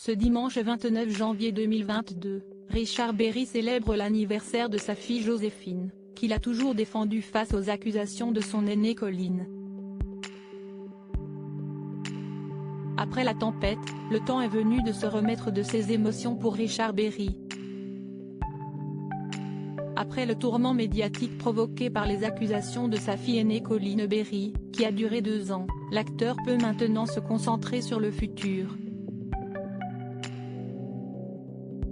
Ce dimanche 29 janvier 2022, Richard Berry célèbre l'anniversaire de sa fille Joséphine, qu'il a toujours défendue face aux accusations de son aînée Colline. Après la tempête, le temps est venu de se remettre de ses émotions pour Richard Berry. Après le tourment médiatique provoqué par les accusations de sa fille aînée Colline Berry, qui a duré 2 ans, l'acteur peut maintenant se concentrer sur le futur.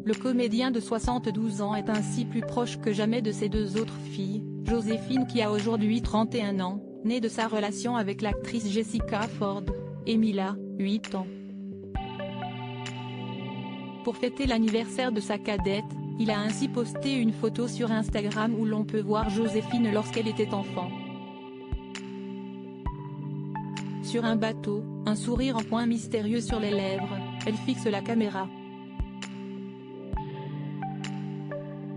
Le comédien de 72 ans est ainsi plus proche que jamais de ses 2 autres filles, Joséphine qui a aujourd'hui 31 ans, née de sa relation avec l'actrice Jessica Ford, et Mila, 8 ans. Pour fêter l'anniversaire de sa cadette, il a ainsi posté une photo sur Instagram où l'on peut voir Joséphine lorsqu'elle était enfant. Sur un bateau, un sourire en coin mystérieux sur les lèvres, elle fixe la caméra.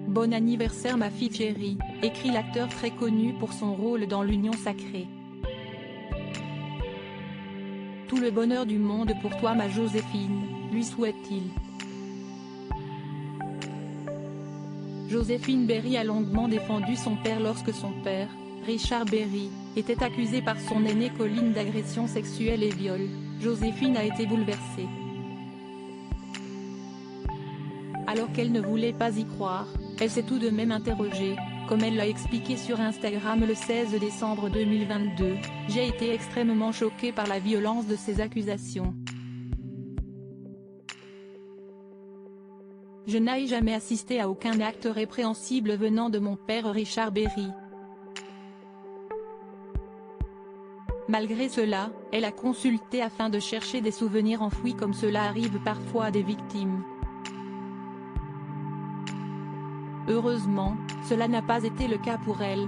Bon anniversaire ma fille chérie, écrit l'acteur très connu pour son rôle dans l'Union sacrée. Tout le bonheur du monde pour toi ma Joséphine, lui souhaite-t-il. Joséphine Berry a longuement défendu son père lorsque son père, Richard Berry, était accusé par son aînée Colline d'agression sexuelle et viol. Joséphine a été bouleversée. Alors qu'elle ne voulait pas y croire, elle s'est tout de même interrogée, comme elle l'a expliqué sur Instagram le 16 décembre 2022, « J'ai été extrêmement choquée par la violence de ces accusations. Je n'ai jamais assisté à aucun acte répréhensible venant de mon père Richard Berry. Malgré cela, elle a consulté afin de chercher des souvenirs enfouis comme cela arrive parfois à des victimes. Heureusement, cela n'a pas été le cas pour elle.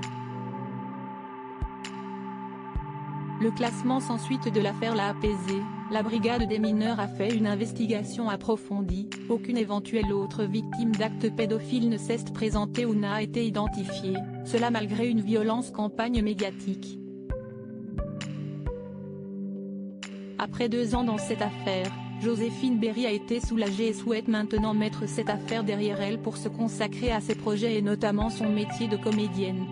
Le classement sans suite de l'affaire l'a apaisée, la brigade des mineurs a fait une investigation approfondie, aucune éventuelle autre victime d'actes pédophiles ne s'est présentée ou n'a été identifiée, cela malgré une violente campagne médiatique. Après 2 ans dans cette affaire, Joséphine Berry a été soulagée et souhaite maintenant mettre cette affaire derrière elle pour se consacrer à ses projets et notamment son métier de comédienne.